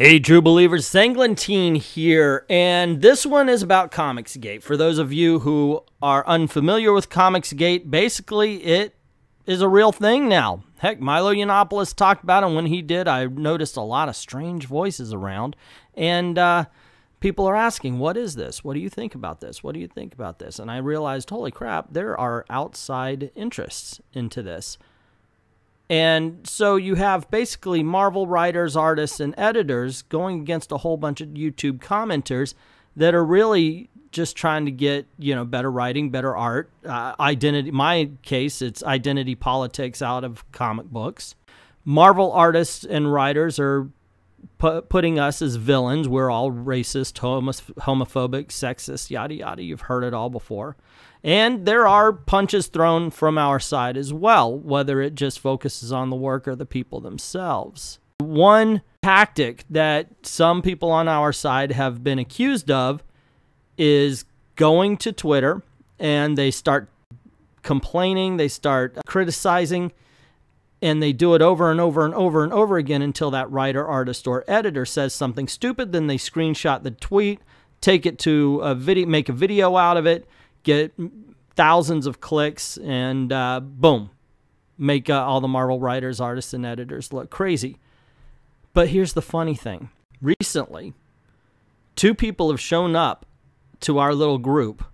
Hey True Believers, Englentine here, and this one is about COMIXgate. For those of you who are unfamiliar with COMIXgate, basically it is a real thing now. Heck, Milo Yiannopoulos talked about it. When he did, I noticed a lot of strange voices around, and people are asking, what is this? What do you think about this? What do you think about this? And I realized, holy crap, there are outside interests into this. And so you have basically Marvel writers, artists, and editors going against a whole bunch of YouTube commenters that are really just trying to get, you know, better writing, better art, identity. In my case, it's identity politics out of comic books. Marvel artists and writers are putting us as villains. We're all racist, homophobic, sexist, yada, yada. You've heard it all before. And there are punches thrown from our side as well, whether it just focuses on the work or the people themselves. One tactic that some people on our side have been accused of is going to Twitter and they start complaining, they start criticizing, and they do it over and over and over and over again until that writer, artist, or editor says something stupid. Then they screenshot the tweet, take it to a video, make a video out of it, get thousands of clicks, and boom, make all the Marvel writers, artists, and editors look crazy. But here's the funny thing. Recently, two people have shown up to our little group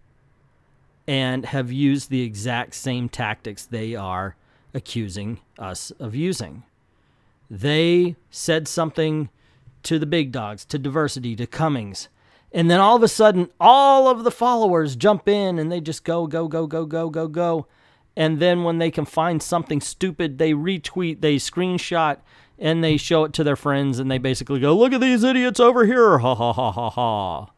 and have used the exact same tactics they are accusing us of using. They said something to the big dogs, to Diversity, to Cummings, and then all of a sudden, all of the followers jump in and they just go. And then when they can find something stupid, they retweet, they screenshot, and they show it to their friends, and they basically go, look at these idiots over here, ha ha ha ha ha.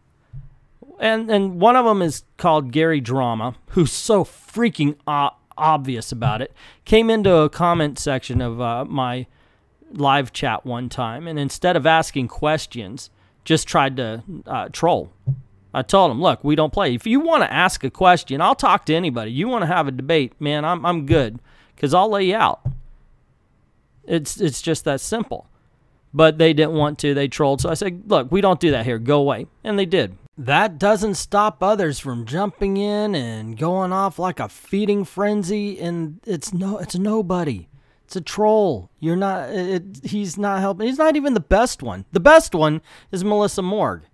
And one of them is called Gary Drama, who's so freaking obvious about it. Came into a comment section of my live chat one time, and instead of asking questions, just tried to troll. I told him, look, we don't play. If you want to ask a question, I'll talk to anybody. You want to have a debate, man, I'm good, because I'll lay you out. It's just that simple. But they didn't want to. They trolled. So I said, look, we don't do that here. Go away. And they did. That doesn't stop others from jumping in and going off like a feeding frenzy. And it's nobody. It's a troll. You're not. He's not helping. He's not even the best one. The best one is Melissa Morgue.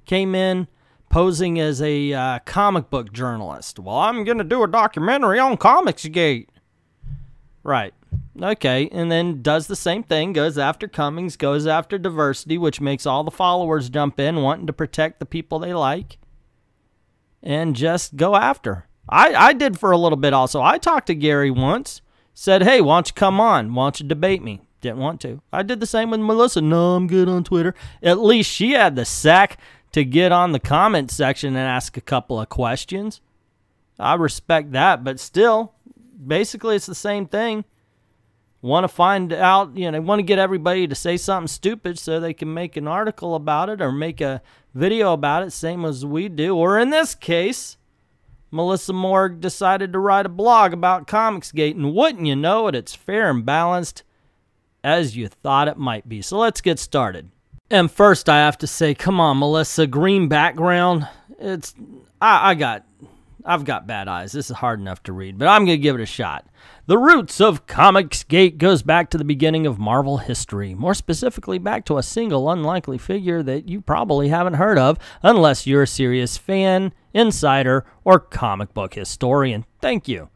Came in posing as a comic book journalist. Well, I'm going to do a documentary on COMIXgate. Right. Okay. And then does the same thing. Goes after Cummings. Goes after Diversity, which makes all the followers jump in, wanting to protect the people they like. And just go after. I did for a little bit also. I talked to Gary once. Said, hey, why don't you come on? Why don't you debate me? Didn't want to. I did the same with Melissa. No, I'm good on Twitter. At least she had the sack to get on the comment section and ask a couple of questions. I respect that, but still, basically it's the same thing. Want to find out, you know, want to get everybody to say something stupid so they can make an article about it or make a video about it, same as we do. Or in this case, Melissa Morgue decided to write a blog about COMIXgate, and wouldn't you know it, it's fair and balanced as you thought it might be. So let's get started. And first I have to say, come on, Melissa, green background. I've got bad eyes. This is hard enough to read, but I'm going to give it a shot. The roots of COMIXgate goes back to the beginning of Marvel history, more specifically back to a single unlikely figure that you probably haven't heard of unless you're a serious fan, insider, or comic book historian. Thank you.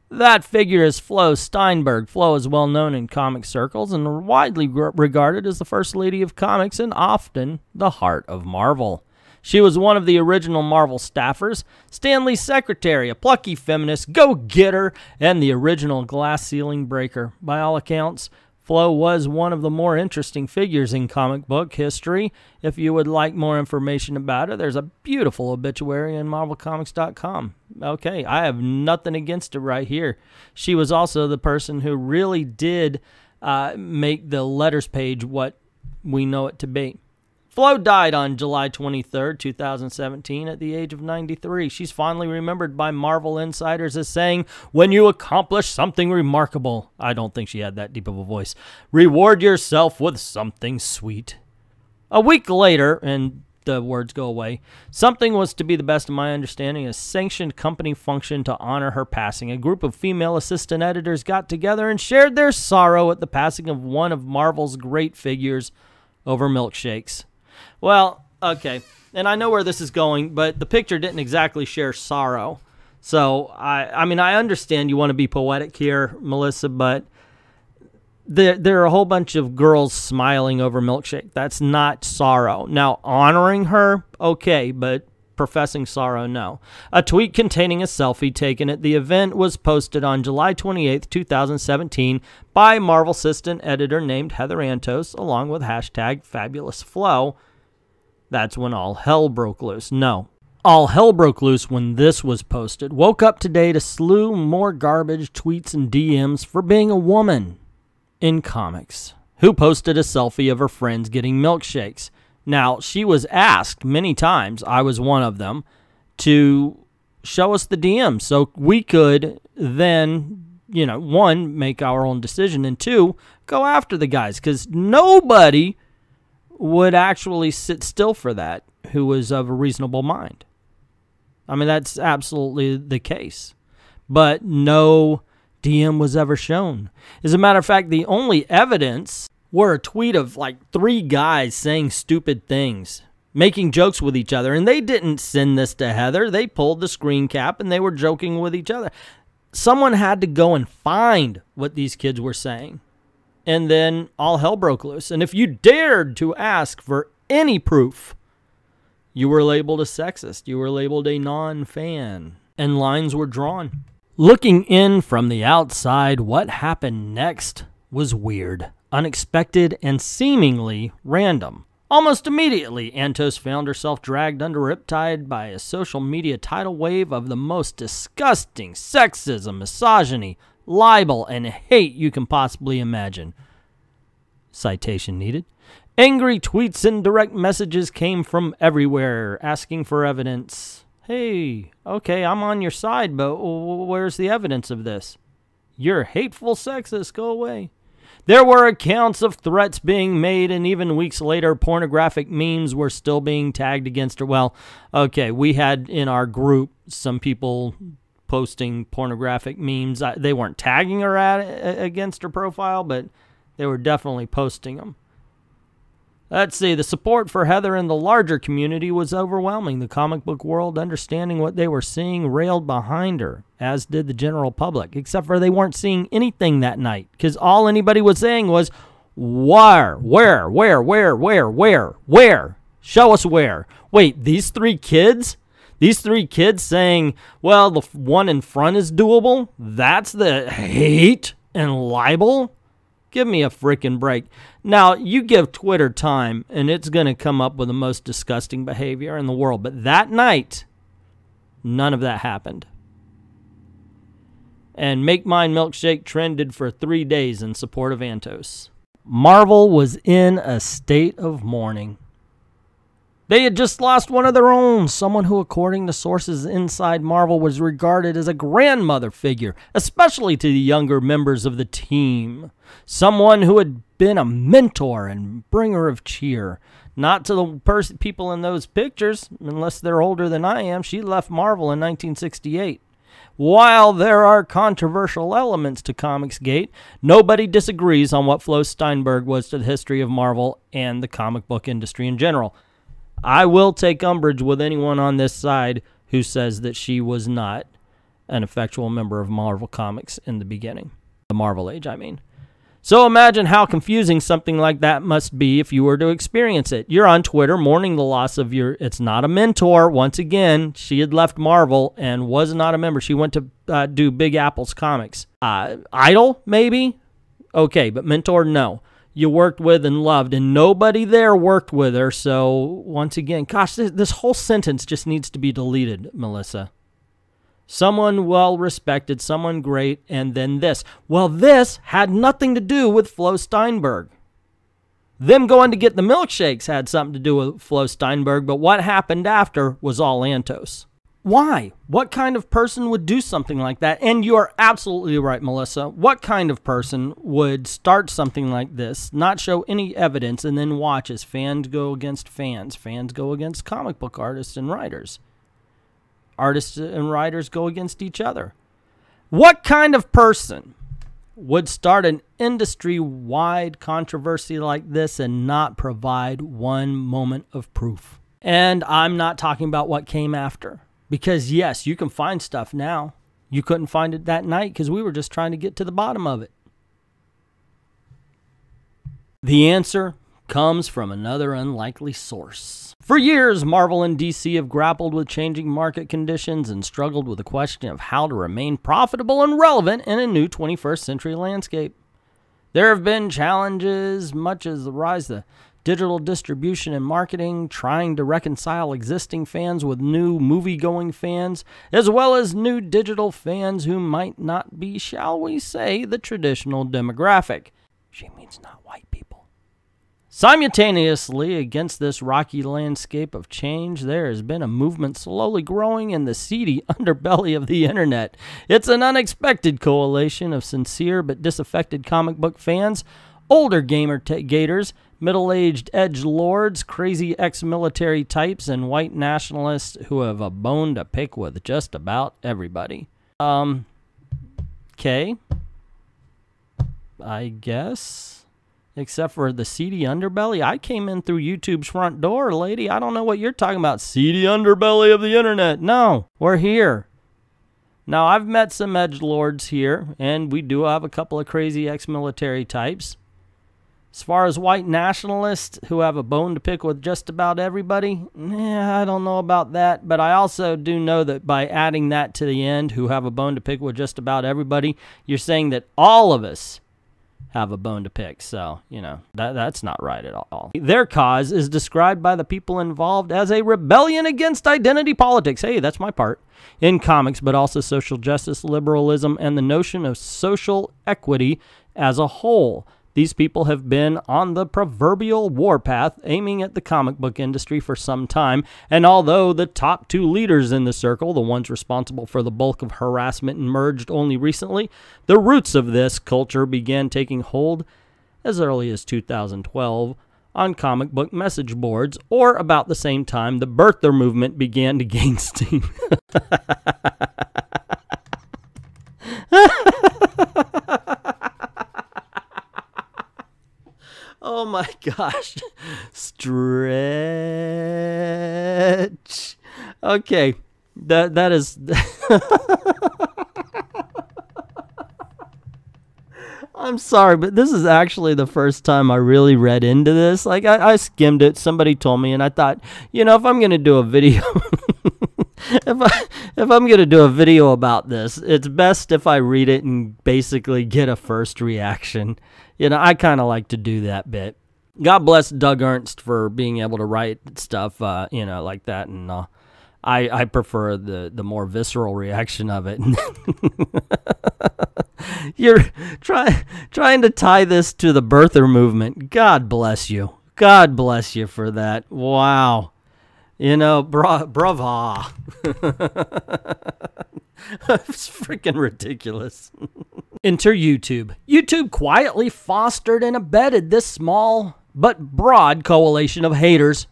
That figure is Flo Steinberg. Flo is well known in comic circles and widely regarded as the first lady of comics and often the heart of Marvel. She was one of the original Marvel staffers, Stan Lee's secretary, a plucky feminist, go-getter, and the original glass ceiling breaker. By all accounts, Flo was one of the more interesting figures in comic book history. If you would like more information about her, there's a beautiful obituary on MarvelComics.com. Okay, I have nothing against her right here. She was also the person who really did make the letters page what we know it to be. Flo died on July 23rd, 2017 at the age of 93. She's fondly remembered by Marvel insiders as saying, when you accomplish something remarkable, I don't think she had that deep of a voice, reward yourself with something sweet. A week later, and the words go away, something was, to be the best of my understanding, a sanctioned company function to honor her passing. A group of female assistant editors got together and shared their sorrow at the passing of one of Marvel's great figures over milkshakes. Well, okay, and I know where this is going, but the picture didn't exactly share sorrow. So, I mean, I understand you want to be poetic here, Melissa, but there are a whole bunch of girls smiling over milkshake. That's not sorrow. Now, honoring her, okay, but professing sorrow, no. A tweet containing a selfie taken at the event was posted on July 28th, 2017 by Marvel assistant editor named Heather Antos, along with hashtag #FabulousFlow. That's when all hell broke loose. No. All hell broke loose when this was posted. Woke up today to slew more garbage tweets and DMs for being a woman in comics who posted a selfie of her friends getting milkshakes. Now, she was asked many times, I was one of them, to show us the DMs so we could then, you know, one, make our own decision, and two, go after the guys, because nobody would actually sit still for that who was of a reasonable mind. I mean, that's absolutely the case. But no DM was ever shown. As a matter of fact, the only evidence were a tweet of like 3 guys saying stupid things, making jokes with each other, and they didn't send this to Heather. They pulled the screen cap and they were joking with each other. Someone had to go and find what these kids were saying, and then all hell broke loose. And if you dared to ask for any proof, you were labeled a sexist. You were labeled a non-fan, and lines were drawn. Looking in from the outside, what happened next was weird, unexpected, and seemingly random. Almost immediately, Antos found herself dragged under riptide by a social media tidal wave of the most disgusting sexism, misogyny, libel, and hate you can possibly imagine. Citation needed. Angry tweets and direct messages came from everywhere, asking for evidence. Hey, okay, I'm on your side, but where's the evidence of this? You're hateful sexist, go away. There were accounts of threats being made, and even weeks later, pornographic memes were still being tagged against her. Well, okay, we had in our group some people posting pornographic memes. They weren't tagging her against her profile, but they were definitely posting them. Let's see, the support for Heather in the larger community was overwhelming. The comic book world, understanding what they were seeing, railed behind her, as did the general public, except for they weren't seeing anything that night, because all anybody was saying was, where? Show us where. Wait, these 3 kids? These 3 kids saying, well, the one in front is doable? That's the hate and libel? Give me a freaking break. Now, you give Twitter time, and it's going to come up with the most disgusting behavior in the world. But that night, none of that happened. And Make Mine Milkshake trended for 3 days in support of Antos. Marvel was in a state of mourning. They had just lost one of their own, someone who, according to sources inside Marvel, was regarded as a grandmother figure, especially to the younger members of the team. Someone who had been a mentor and bringer of cheer. Not to the people in those pictures, unless they're older than I am. She left Marvel in 1968. While there are controversial elements to Comicsgate, nobody disagrees on what Flo Steinberg was to the history of Marvel and the comic book industry in general. I will take umbrage with anyone on this side who says that she was not an effectual member of Marvel Comics in the beginning. The Marvel Age, I mean. So imagine how confusing something like that must be if you were to experience it. You're on Twitter mourning the loss of your... It's not a mentor. Once again, she had left Marvel and was not a member. She went to do Big Apple's comics. Idol, maybe? Okay, but mentor, no. You worked with and loved, and nobody there worked with her. So, once again, gosh, this whole sentence just needs to be deleted, Melissa. Someone well-respected, someone great, and then this. Well, this had nothing to do with Flo Steinberg. Them going to get the milkshakes had something to do with Flo Steinberg, but what happened after was all Antos. Why? What kind of person would do something like that? And you are absolutely right, Melissa. What kind of person would start something like this, not show any evidence, and then watch as fans go against fans, fans go against comic book artists and writers, artists and writers go against each other? What kind of person would start an industry-wide controversy like this and not provide one moment of proof? And I'm not talking about what came after. Because, yes, you can find stuff now. You couldn't find it that night because we were just trying to get to the bottom of it. The answer comes from another unlikely source. For years, Marvel and DC have grappled with changing market conditions and struggled with the question of how to remain profitable and relevant in a new 21st century landscape. There have been challenges, much as the rise of digital distribution and marketing, trying to reconcile existing fans with new movie-going fans, as well as new digital fans who might not be, shall we say, the traditional demographic. She means not white people. Simultaneously, against this rocky landscape of change, there has been a movement slowly growing in the seedy underbelly of the internet. It's an unexpected coalition of sincere but disaffected comic book fans, older gamer-gators, middle-aged edgelords, crazy ex-military types, and white nationalists who have a bone to pick with just about everybody. Okay. I guess. Except for the seedy underbelly. I came in through YouTube's front door, lady. I don't know what you're talking about. Seedy underbelly of the internet. No, we're here. Now, I've met some edgelords here, and we do have a couple of crazy ex-military types. As far as white nationalists who have a bone to pick with just about everybody, I don't know about that. But I also do know that by adding that to the end, who have a bone to pick with just about everybody, you're saying that all of us have a bone to pick. So, you know, that's not right at all. Their cause is described by the people involved as a rebellion against identity politics. Hey, that's my part. In comics, but also social justice, liberalism, and the notion of social equity as a whole. These people have been on the proverbial warpath, aiming at the comic book industry for some time, and although the top two leaders in the circle, the ones responsible for the bulk of harassment, emerged only recently, the roots of this culture began taking hold as early as 2012 on comic book message boards, or about the same time the birther movement began to gain steam. Oh my gosh. Stretch. Okay. That is I'm sorry, but this is actually the first time I really read into this. Like I skimmed it, somebody told me, and I thought, you know, if I'm going to do a video if I'm going to do a video about this, it's best if I read it and basically get a first reaction. You know, I kind of like to do that bit. God bless Doug Ernst for being able to write stuff, you know, like that. And I prefer the more visceral reaction of it. You're trying to tie this to the birther movement. God bless you. God bless you for that. Wow. You know, brava. It's freaking ridiculous. Enter YouTube. YouTube quietly fostered and abetted this small but broad coalition of haters.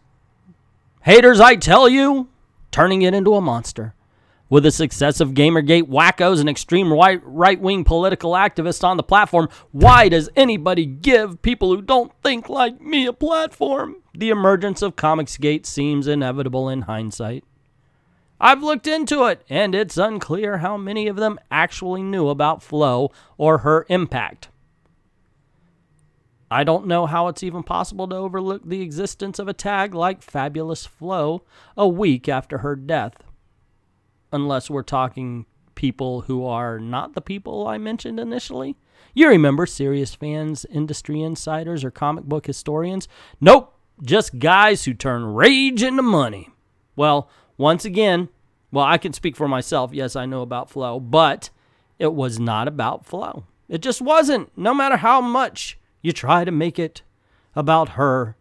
Haters, I tell you, turning it into a monster. With the success of Gamergate wackos and extreme right-wing political activists on the platform, why does anybody give people who don't think like me a platform? The emergence of COMIXgate seems inevitable in hindsight. I've looked into it, and it's unclear how many of them actually knew about Flo or her impact. I don't know how it's even possible to overlook the existence of a tag like Fabulous Flo a week after her death. Unless we're talking people who are not the people I mentioned initially. You remember serious fans, industry insiders, or comic book historians? Nope, just guys who turn rage into money. Well, once again, well, I can speak for myself. Yes, I know about Flo, but it was not about Flo. It just wasn't. No matter how much you try to make it about her,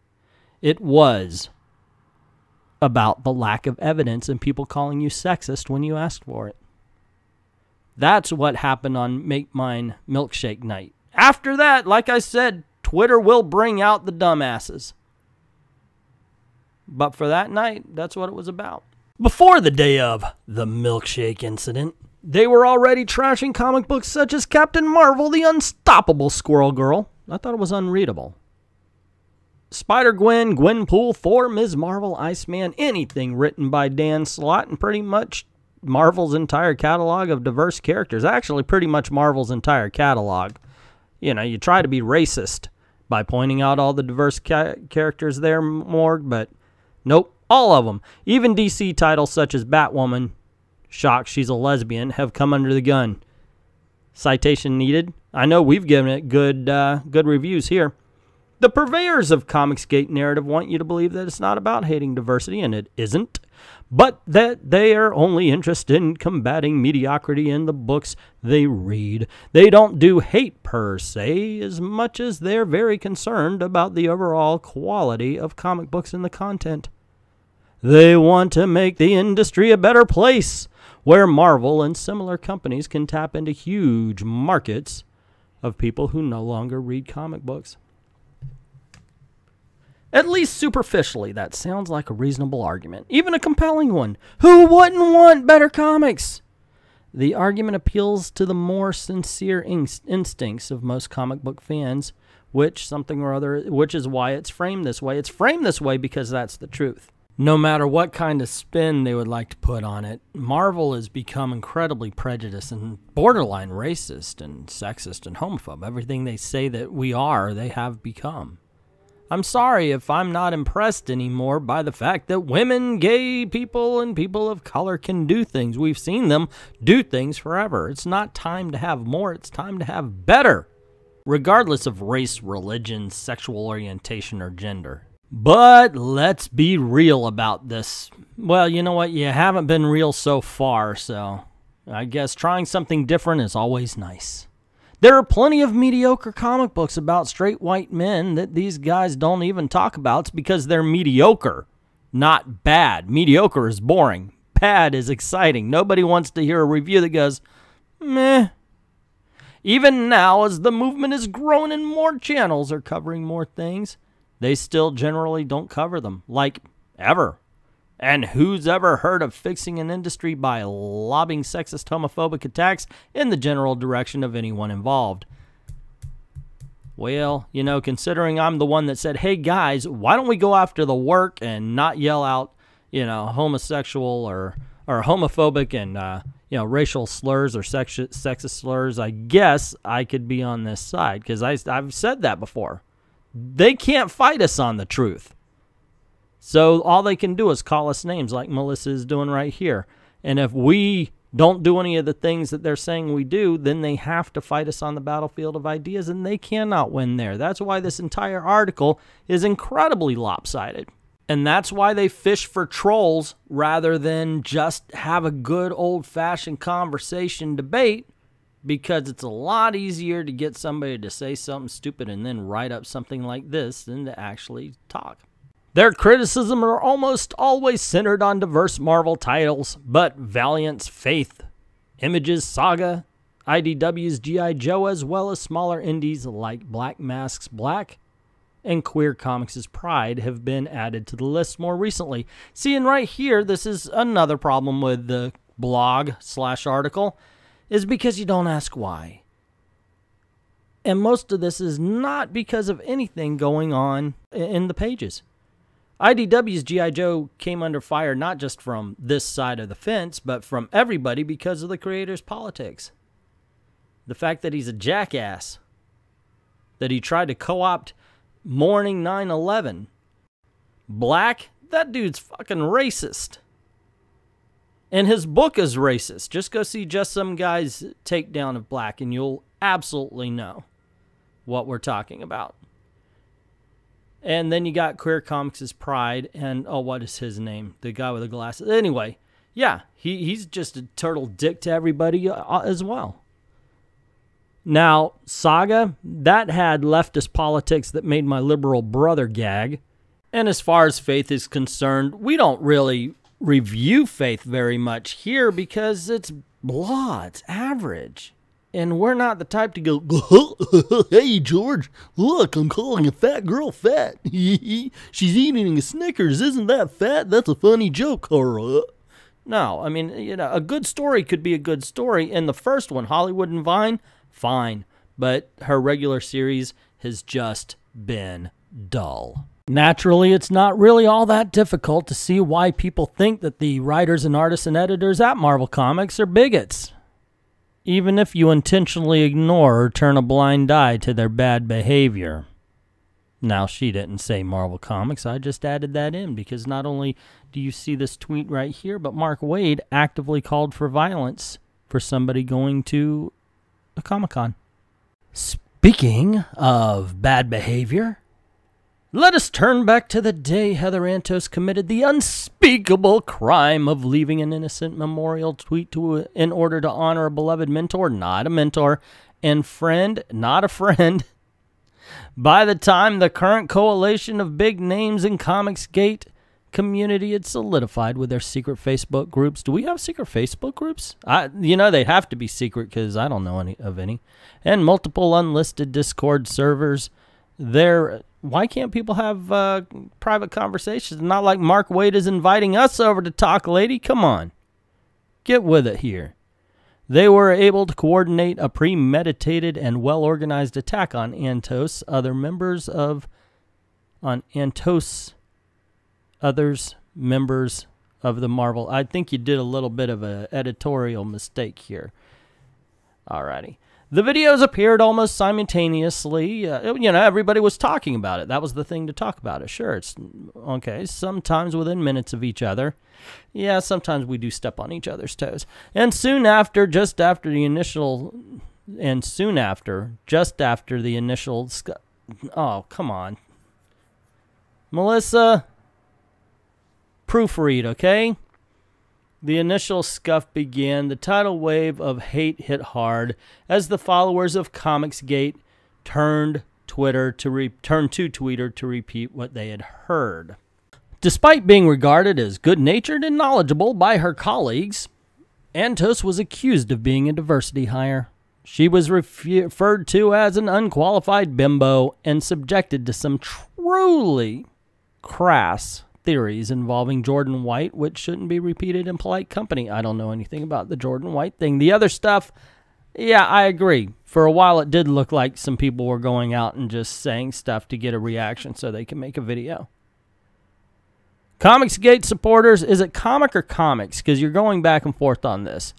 it was about the lack of evidence and people calling you sexist when you asked for it. That's what happened on Make Mine Milkshake Night. After that, like I said, Twitter will bring out the dumbasses. But for that night, that's what it was about. Before the day of the milkshake incident, they were already trashing comic books such as Captain Marvel, the Unstoppable Squirrel Girl. I thought it was unreadable. Spider-Gwen, Gwenpool, Thor, Ms. Marvel, Iceman, anything written by Dan Slott, and pretty much Marvel's entire catalog of diverse characters. Actually, pretty much Marvel's entire catalog. You know, you try to be racist by pointing out all the diverse characters there, Morgue, but nope, all of them. Even DC titles such as Batwoman, shock, she's a lesbian, have come under the gun. Citation needed. I know we've given it good reviews here. The purveyors of Comicsgate narrative want you to believe that it's not about hating diversity, and it isn't, but that they are only interested in combating mediocrity in the books they read. They don't do hate per se as much as they're very concerned about the overall quality of comic books and the content. They want to make the industry a better place where Marvel and similar companies can tap into huge markets of people who no longer read comic books. At least superficially, that sounds like a reasonable argument, even a compelling one. Who wouldn't want better comics? The argument appeals to the more sincere instincts of most comic book fans, which is why it's framed this way. It's framed this way because that's the truth. No matter what kind of spin they would like to put on it, Marvel has become incredibly prejudiced and borderline racist and sexist and homophobe. Everything they say that we are, they have become. I'm sorry if I'm not impressed anymore by the fact that women, gay people, and people of color can do things. We've seen them do things forever. It's not time to have more, it's time to have better, regardless of race, religion, sexual orientation, or gender. But let's be real about this. Well, you know what? You haven't been real so far, so I guess trying something different is always nice. There are plenty of mediocre comic books about straight white men that these guys don't even talk about. It's because they're mediocre, not bad. Mediocre is boring. Bad is exciting. Nobody wants to hear a review that goes, meh. Even now, as the movement has grown and more channels are covering more things, they still generally don't cover them, like ever. And who's ever heard of fixing an industry by lobbing sexist, homophobic attacks in the general direction of anyone involved? Well, you know, considering I'm the one that said, hey guys, why don't we go after the work and not yell out, you know, homosexual or homophobic and, you know, racial slurs or sexist slurs, I guess I could be on this side because I've said that before. They can't fight us on the truth. So all they can do is call us names like Melissa is doing right here. And if we don't do any of the things that they're saying we do, then they have to fight us on the battlefield of ideas, and they cannot win there. That's why this entire article is incredibly lopsided. And that's why they fish for trolls rather than just have a good old-fashioned conversation debate, because it's a lot easier to get somebody to say something stupid and then write up something like this than to actually talk. Their criticism are almost always centered on diverse Marvel titles, but Valiant's Faith, Image's Saga, IDW's G.I. Joe, as well as smaller indies like Black Mask's Black and Queer Comics' Pride have been added to the list more recently. See, and right here, this is another problem with the blog/article, is because you don't ask why. And most of this is not because of anything going on in the pages. IDW's G.I. Joe came under fire not just from this side of the fence, but from everybody because of the creator's politics. The fact that he's a jackass, that he tried to co-opt mourning 9/11. Black, that dude's fucking racist. And his book is racist. Just go see Just Some Guy's takedown of Black and you'll absolutely know what we're talking about. And then you got Queer Comics' Pride, and, oh, what is his name? The guy with the glasses. Anyway, yeah, he's just a turtle dick to everybody as well. Now, Saga, that had leftist politics that made my liberal brother gag. And as far as faith is concerned, we don't really review faith very much here because it's blah, it's average. And we're not the type to go, hey, George, look, I'm calling a fat girl fat. She's eating a Snickers. Isn't that fat? That's a funny joke. No, I mean, you know, a good story could be a good story. And the first one, Hollywood and Vine, fine. But her regular series has just been dull. Naturally, it's not really all that difficult to see why people think that the writers and artists and editors at Marvel Comics are bigots, even if you intentionally ignore or turn a blind eye to their bad behavior. Now, she didn't say Marvel Comics. I just added that in because not only do you see this tweet right here, but Mark Waid actively called for violence for somebody going to a Comic-Con. Speaking of bad behavior, let us turn back to the day Heather Antos committed the unspeakable crime of leaving an innocent memorial tweet in order to honor a beloved mentor, not a mentor, and friend, not a friend. By the time the current coalition of big names in Comicsgate community had solidified with their secret Facebook groups. Do we have secret Facebook groups? You know, they have to be secret because I don't know of any. And multiple unlisted Discord servers. Why can't people have private conversations? Not like Mark Waid is inviting us over to talk, lady. Come on. Get with it here. They were able to coordinate a premeditated and well-organized attack on Antos, others members of the Marvel. I think you did a little bit of an editorial mistake here. Alrighty. The videos appeared almost simultaneously. You know, everybody was talking about it. That was the thing to talk about it. Sure, it's okay. Sometimes within minutes of each other. Yeah, sometimes we do step on each other's toes. And soon after, just after the initial... Oh, come on. Melissa, proofread, okay? The initial scuff began. The tidal wave of hate hit hard as the followers of Comicsgate turned to Twitter to repeat what they had heard. Despite being regarded as good-natured and knowledgeable by her colleagues, Antos was accused of being a diversity hire. She was referred to as an unqualified bimbo and subjected to some truly crass theories involving Jordan White, which shouldn't be repeated in polite company. I don't know anything about the Jordan White thing. The other stuff, yeah, I agree. For a while, it did look like some people were going out and just saying stuff to get a reaction so they can make a video. Comicsgate supporters, is it comic or comics? Because you're going back and forth on this.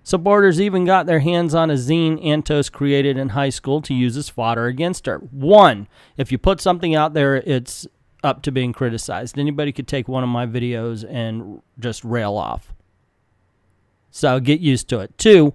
Supporters even got their hands on a zine Antos created in high school to use as fodder against her. One, if you put something out there, it's up to being criticized. Anybody could take one of my videos and just rail off. So get used to it. Two,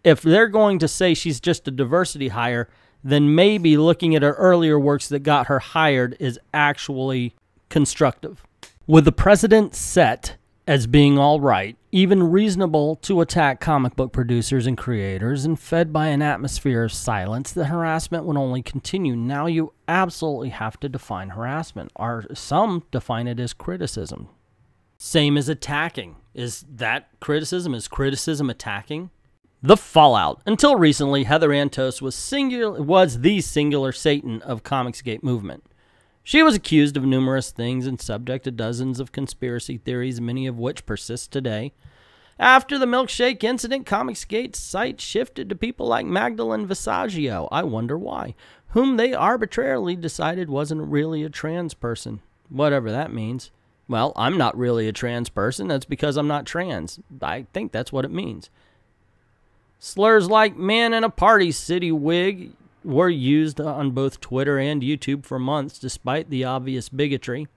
if they're going to say she's just a diversity hire, then maybe looking at her earlier works that got her hired is actually constructive. With the precedent set as being all right, even reasonable to attack comic book producers and creators, and fed by an atmosphere of silence, the harassment would only continue. Now you absolutely have to define harassment. Some define it as criticism. Same as attacking. Is that criticism? Is criticism attacking? The fallout. Until recently, Heather Antos was the singular Satan of Comicsgate movement. She was accused of numerous things and subject to dozens of conspiracy theories, many of which persist today. After the milkshake incident, Comicsgate's site shifted to people like Magdalene Visaggio. I wonder why. Whom they arbitrarily decided wasn't really a trans person. Whatever that means. Well, I'm not really a trans person. That's because I'm not trans. I think that's what it means. Slurs like man in a party city wig were used on both Twitter and YouTube for months, despite the obvious bigotry.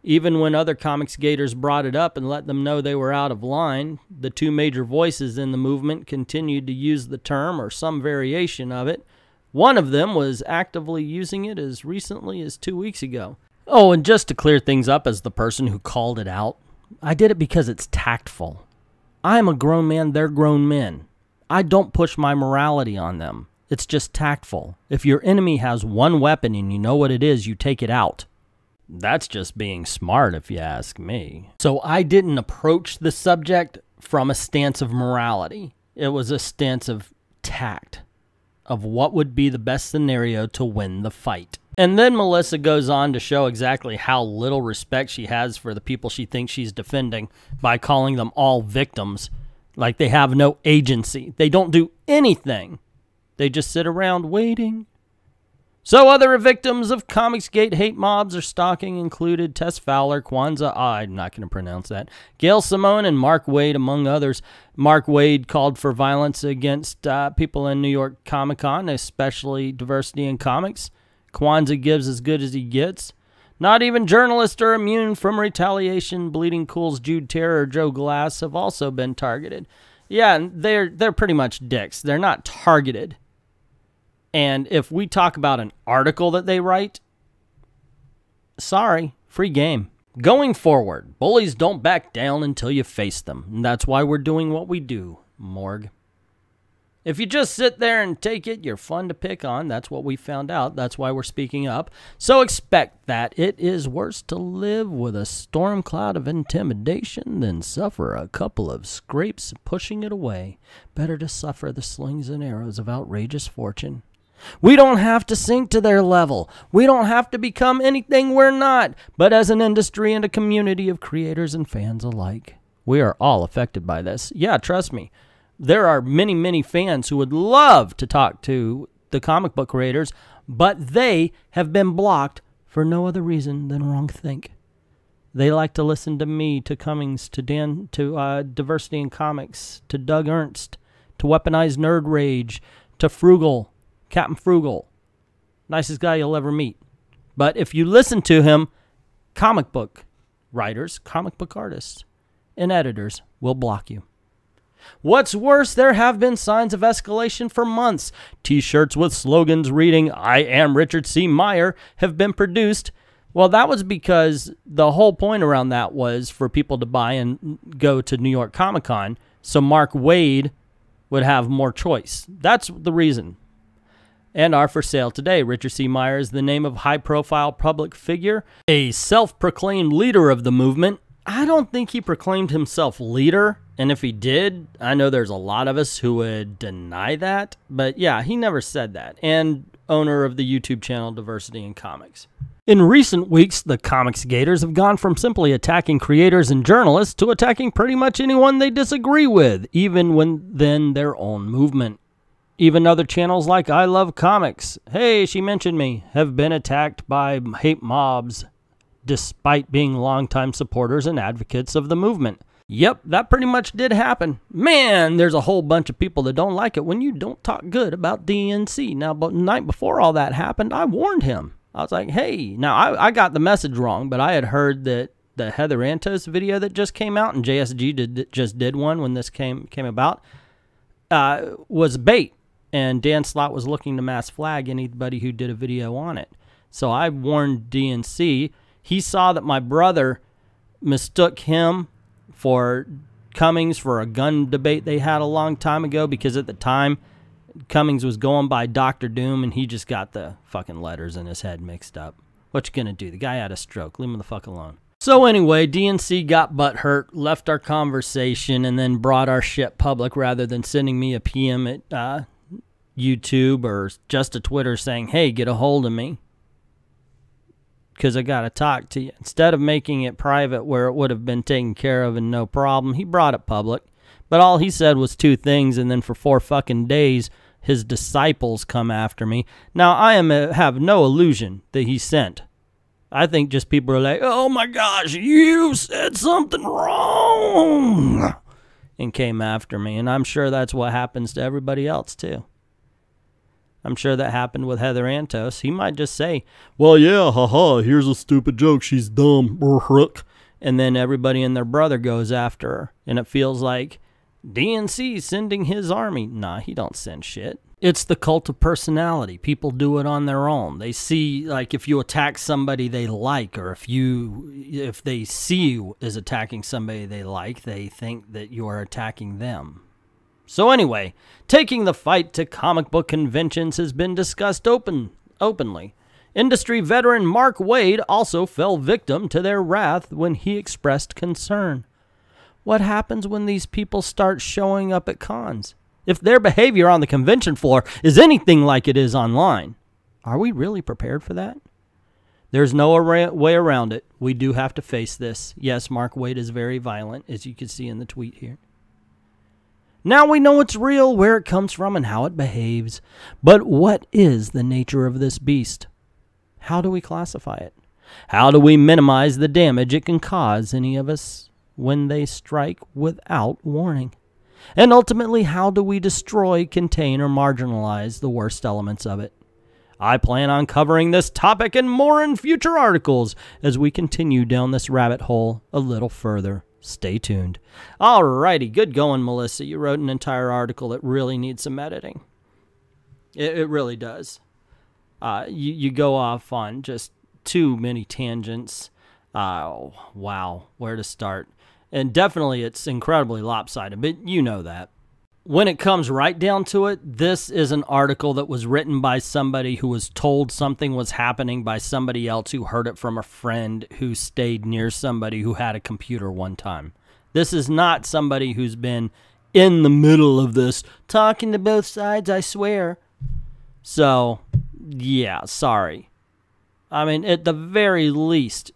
Even when other Comicsgaters brought it up and let them know they were out of line, the two major voices in the movement continued to use the term or some variation of it. One of them was actively using it as recently as 2 weeks ago. Oh, and just to clear things up as the person who called it out, I did it because it's tactful. I'm a grown man, they're grown men. I don't push my morality on them. It's just tactful. If your enemy has one weapon and you know what it is, you take it out. That's just being smart, if you ask me. So I didn't approach the subject from a stance of morality. It was a stance of tact, of what would be the best scenario to win the fight. And then Melissa goes on to show exactly how little respect she has for the people she thinks she's defending by calling them all victims, like they have no agency. They don't do anything. They just sit around waiting. So other victims of COMIXgate hate mobs or stalking included Tess Fowler, Kwanzaa, I'm not going to pronounce that, Gail Simone, and Mark Waid, among others. Mark Waid called for violence against people in New York Comic-Con, especially diversity in comics. Kwanzaa gives as good as he gets. Not even journalists are immune from retaliation. Bleeding Cool's Jude Terror or Joe Glass have also been targeted. Yeah, they're pretty much dicks. They're not targeted. And if we talk about an article that they write, sorry, free game. Going forward, bullies don't back down until you face them. And that's why we're doing what we do, Morgue. If you just sit there and take it, you're fun to pick on. That's what we found out. That's why we're speaking up. So expect that it is worse to live with a storm cloud of intimidation than suffer a couple of scrapes pushing it away. Better to suffer the slings and arrows of outrageous fortune. We don't have to sink to their level. We don't have to become anything we're not. But as an industry and a community of creators and fans alike, we are all affected by this. Yeah, trust me. There are many, many fans who would love to talk to the comic book creators, but they have been blocked for no other reason than wrongthink. They like to listen to me, to Cummings, to Dan, to Diversity in Comics, to Doug Ernst, to Weaponized Nerd Rage, to Frugal, Captain Frugal. Nicest guy you'll ever meet. But if you listen to him, comic book writers, comic book artists, and editors will block you. What's worse, there have been signs of escalation for months. T-shirts with slogans reading, "I am Richard C. Meyer," have been produced. Well, that was because the whole point around that was for people to buy and go to New York Comic Con, so Mark Waid would have more choice. That's the reason. And are for sale today. Richard C. Meyer is the name of a high-profile public figure, a self-proclaimed leader of the movement. I don't think he proclaimed himself leader. And if he did, I know there's a lot of us who would deny that. But yeah, he never said that. And owner of the YouTube channel Diversity in Comics. In recent weeks, the Comics Gators have gone from simply attacking creators and journalists to attacking pretty much anyone they disagree with, even within their own movement. Even other channels like I Love Comics, hey, she mentioned me, have been attacked by hate mobs, despite being longtime supporters and advocates of the movement. Yep, that pretty much did happen. Man, there's a whole bunch of people that don't like it when you don't talk good about DNC. Now, but the night before all that happened, I warned him. I was like, hey, now I got the message wrong, but I had heard that the Heather Antos video that just came out, and JSG just did one when this came about, was bait. And Dan Slott was looking to mass flag anybody who did a video on it. So I warned DNC. He saw that my brother mistook him for Cummings for a gun debate they had a long time ago, because at the time Cummings was going by Dr. Doom and he just got the fucking letters in his head mixed up. What you gonna do? The guy had a stroke. Leave him the fuck alone. So anyway, DNC got butthurt, left our conversation, and then brought our shit public rather than sending me a PM at YouTube or just a Twitter saying, hey, get a hold of me, because I got to talk to you. Instead of making it private where it would have been taken care of and no problem, he brought it public. But all he said was two things, and then for 4 fucking days, his disciples come after me. Now, I have no illusion that he sent. I think just people are like, oh my gosh, you said something wrong, and came after me. And I'm sure that's what happens to everybody else, too. I'm sure that happened with Heather Antos. He might just say, well, yeah, haha, here's a stupid joke, she's dumb, and then everybody and their brother goes after her. And it feels like DNC sending his army. Nah, he don't send shit. It's the cult of personality. People do it on their own. They see, like, if you attack somebody they like, or if they see you as attacking somebody they like, they think that you are attacking them. So anyway, taking the fight to comic book conventions has been discussed openly. Industry veteran Mark Wade also fell victim to their wrath when he expressed concern. What happens when these people start showing up at cons? If their behavior on the convention floor is anything like it is online, are we really prepared for that? There's no way around it. We do have to face this. Yes, Mark Wade is very violent, as you can see in the tweet here. Now we know it's real, where it comes from, and how it behaves. But what is the nature of this beast? How do we classify it? How do we minimize the damage it can cause any of us when they strike without warning? And ultimately, how do we destroy, contain, or marginalize the worst elements of it? I plan on covering this topic and more in future articles as we continue down this rabbit hole a little further. Stay tuned. Alrighty, good going, Melissa. You wrote an entire article that really needs some editing. It really does. You go off on just too many tangents. Wow, where to start? And definitely it's incredibly lopsided, but you know that. When it comes right down to it, this is an article that was written by somebody who was told something was happening by somebody else who heard it from a friend who stayed near somebody who had a computer one time. This is not somebody who's been in the middle of this, talking to both sides, I swear. So, yeah, sorry. I mean, at the very least,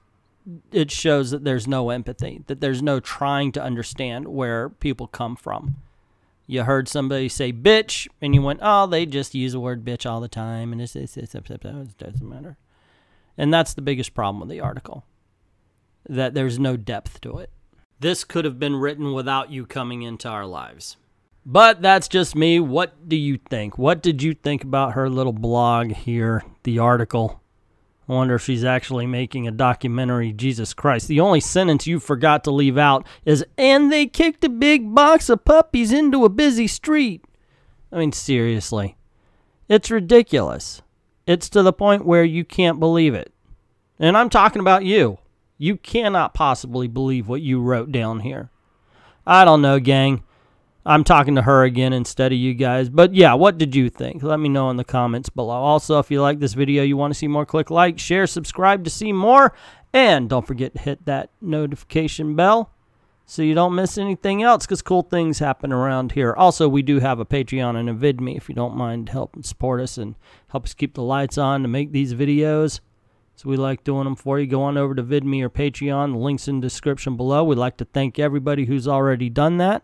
it shows that there's no empathy, that there's no trying to understand where people come from. You heard somebody say bitch, and you went, oh, they just use the word bitch all the time, and it doesn't matter. And that's the biggest problem with the article, that there's no depth to it. This could have been written without you coming into our lives. But that's just me. What do you think? What did you think about her little blog here, the article? I wonder if she's actually making a documentary. Jesus Christ. The only sentence you forgot to leave out is, and they kicked a big box of puppies into a busy street. I mean, seriously. It's ridiculous. It's to the point where you can't believe it. And I'm talking about you. You cannot possibly believe what you wrote down here. I don't know, gang. I'm talking to her again instead of you guys. But yeah, what did you think? Let me know in the comments below. Also, if you like this video, you want to see more, click like, share, subscribe to see more. And don't forget to hit that notification bell so you don't miss anything else, because cool things happen around here. Also, we do have a Patreon and a VIDME if you don't mind helping support us and help us keep the lights on to make these videos. So we like doing them for you. Go on over to VIDME or Patreon. The link's in the description below. We'd like to thank everybody who's already done that.